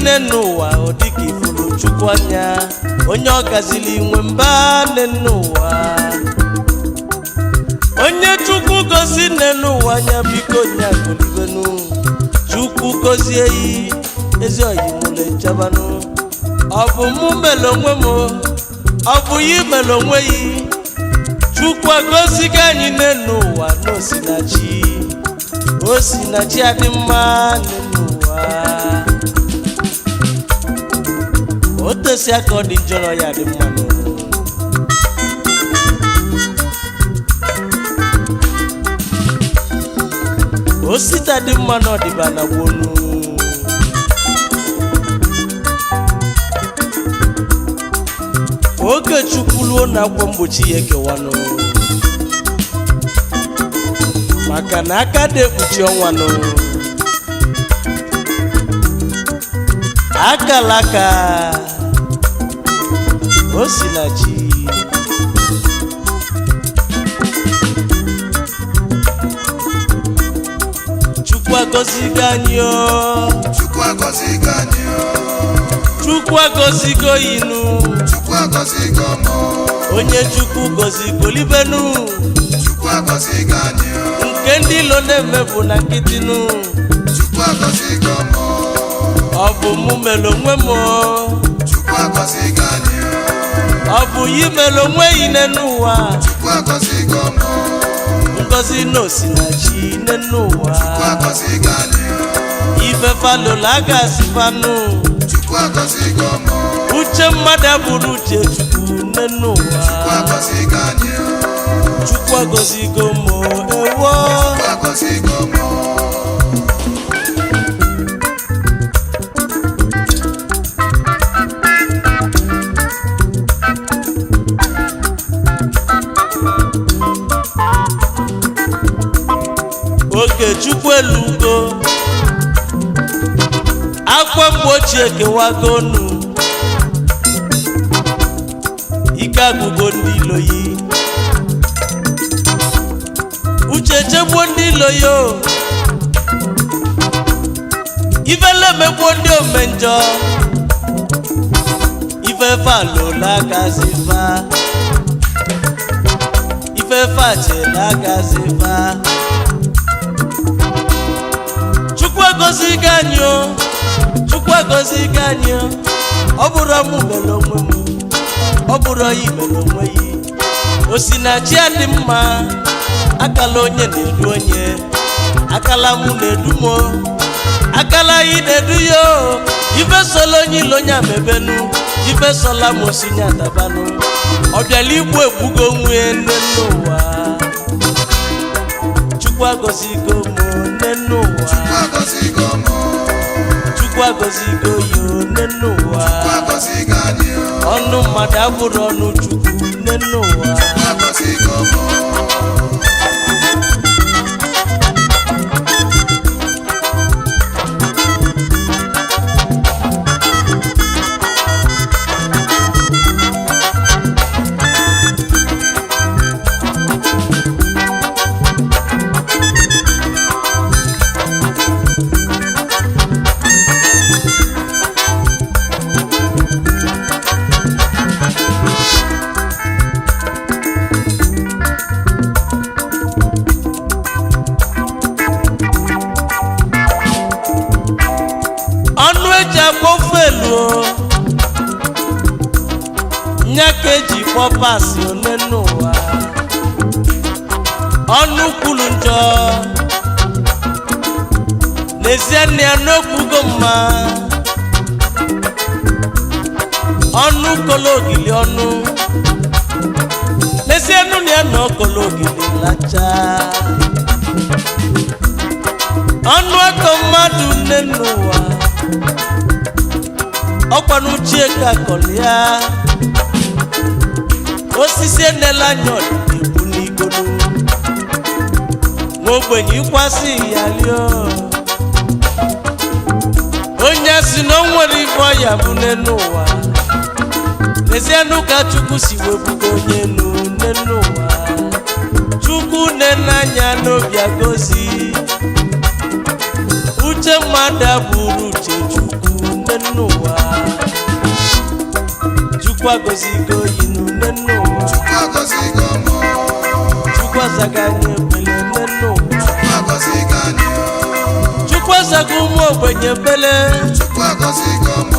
n'ụwa ọ dịka ifuru chukwu anya onye ọ gazili nwe mba n'ụwa onye chukwu gozi n'ụwa anya biko nya golibenu chukwu gozie yi ezi oyi mule nchabanụ ọ bụ mụ mere onwe m ọ bụ yi mere onwe yi chukwu agoziga anyị n'ụwa n'osinachi adị mma n'ụwa o tesi aka ọ dị njọ na ya dị mma osita dị mma na ọdịba na gbonu oge chukwu luo na akwa mgbochi ya ekewanụ maka na aka dị ekpuchi ọnwanụ akala aka osinachi chukwu agọzigo anyị chukwu agọzigo inu Chukwu agọzigo mụ onye chukwu gọzigo libenu Chukwu agọzigo anyị nke ndị ilo na-eme bụ na nkịtịnụ Chukwu agọzigo mụ ọ bụ mụ mere onwe m Chukwu agọzigo anyị ọ bụ yi mere onwe yi n'ụwa Chukwu agọzigo mụ ngozi n'osinachi n'ụwa Chukwu agọzigo anyị ife falola agasi fanụ Chukwu agọzigo mụ uche mmadụ abụrụ uche chukwu n'ụwa Chukwu agọzigo anyị chukwu agọzigo m ewo Chukwu agọzigo mụ oge chukwu elugo akwa mgbochi ekewagonu ike agụgo ndị iloyi uche chegbuo ndị iloyo ifele megbuo ndị omenjọ ifefe alola gazifa ifefe achela gazifa chukwu agọzigo anyị chukwu agọzigo anyị ọ bụrụ mụ mere onwe m ọ bụrụ yi mere onwe yi osinachi adị mma akala onye na-edu onye akala mụ na-edu m akala yi na-edu yo ife sola onye ilo onye amebenu ife sola m osinye atabanụ ọ bịala igbu egbugo onwe n'ụwa chukwu agọzigo m n'ụwa Chukwu agọzigo mụ chukwu agọzigo yo n'ụwa Chukwu agọzigo anyị ọnụ mmadụ abụrụ ọnụ chukwu n'ụwa Chukwu agọzigo mụ ọnụ eji akpọfu elu nya ka eji kpọpasị one n'ụwa ọnụ kwuru njọ n'ezie nne ya n'okwugo mma ọnụ kolo ogili ọnụ n'ezie nụ na ya na ọkolo ogili lacha ọnụ aka mmadụ nne n'ụwa ọkwa n'uchie ka kọlịa osisi enela anya ọdịnihu n'igolu nwa ogbenye ịkwasị ya lio onye si na o nwere ife ọya bụ n'ụwa n'ezienụ ka chukwu si webuga onye n'ụwa chukwu nenanya n'obi agozi uche mmadụ abụrụ uche chukwu Chukwu agọzigo yi n'une n'ụwa Chukwu agọzigo m Chukwu azaga anyị ekpele nne n'ụwa Chukwu agọzigo anyị Chukwu azaga ụmụ ogbenye ekpele Chukwu agọzigo m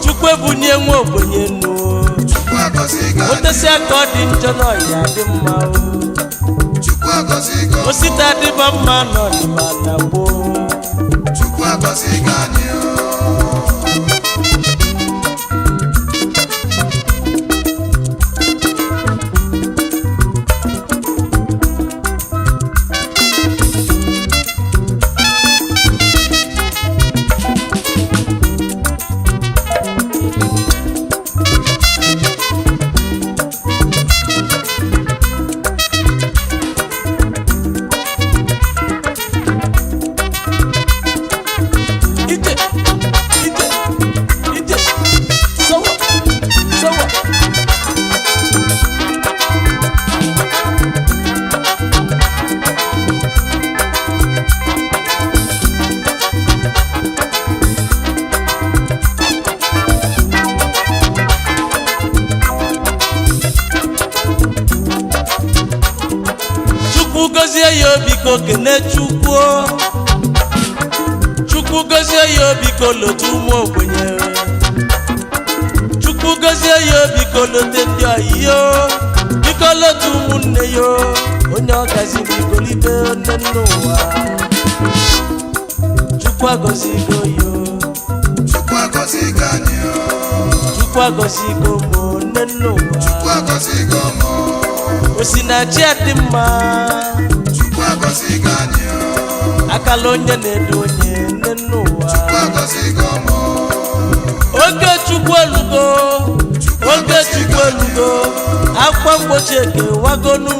Chukwu ebunye nwa ogbenye nnu Chukwu agọzigo anyị otesi aka ọ dị njọ n'ọya dị mma Chukwu agọzigo m osita dịba mma n'ọdịba na gboo Chukwu agọzigo anyị Chukwu gozie ya obi ka okene Chukwu Chukwu gozie ya obi ka olotu ụmụ ogbenye Chukwu gozie ya obi ka olote ndị ọyịyo biko olotu ụmụnne ya onye ọ gaziri igolibe nne n'ụwa Chukwu agọzigo ya Chukwu agọzigo anyị Chukwu agọzigo m nne n'ụwa Chukwu agọzigo m osinachi adị mma Chukwu agọzigo anyị akala onye na-edu onye nne n'ụwa Chukwu agọzigo m oge Chukwu elugo oge Chukwu elugo akwa mgbochi ekewagonu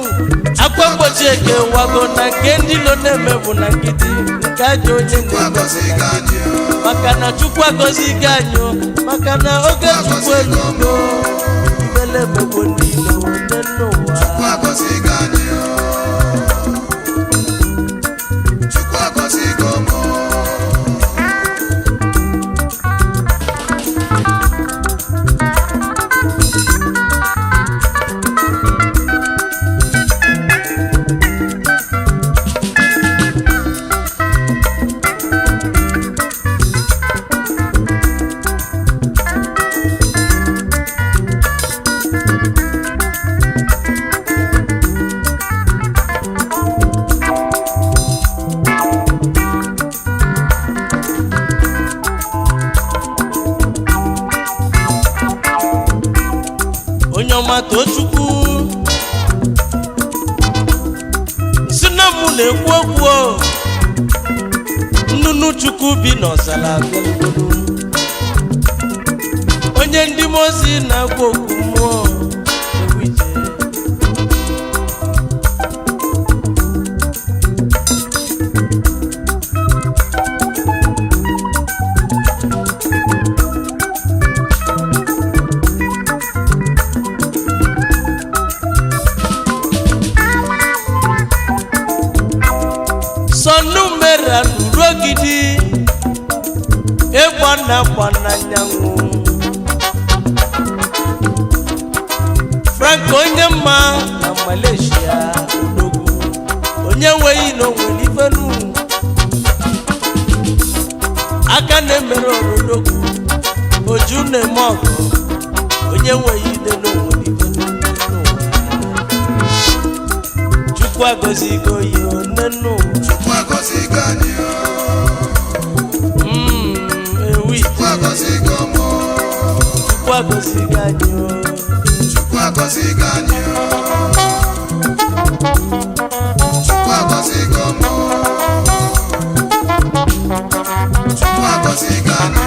akwa mgbochi ekewago na nke ndị ilo na-eme bụ na nkịtị nke ajọ onye Chukwu na-eme agọzigo anyị maka na Chukwu agọzigo anyị maka na oge Chukwu elugo ibele emegbo ndị ilo nne n'ụwa Chukwu agọzigo anyị Chukwu agọzigo m onye ọma too Chukwu si na mụ na-ekwu okwu nnụnụ Chukwu bi n'ọzara abịalugolu onye ndị mmụọ ozi na-agwa okwu mmụọ egwu ije sọnụ mere nuru ogidi ịgba n'anyanwụ Frank onye mma na Malaysia odogwu onye nweghị na onwere ifenu aka na-emere orodogwu oju na-eme ọgụ onye nweghị ide na onwere ifenu Chukwu agọzigo ya nne n'ụwa Chukwu agọzigo anyị ewi Chukwu agọzigo m Chukwu agọzigo anyị Chukwu agọzigo anyị Chukwu agọzigo m Chukwu agọzigo anyị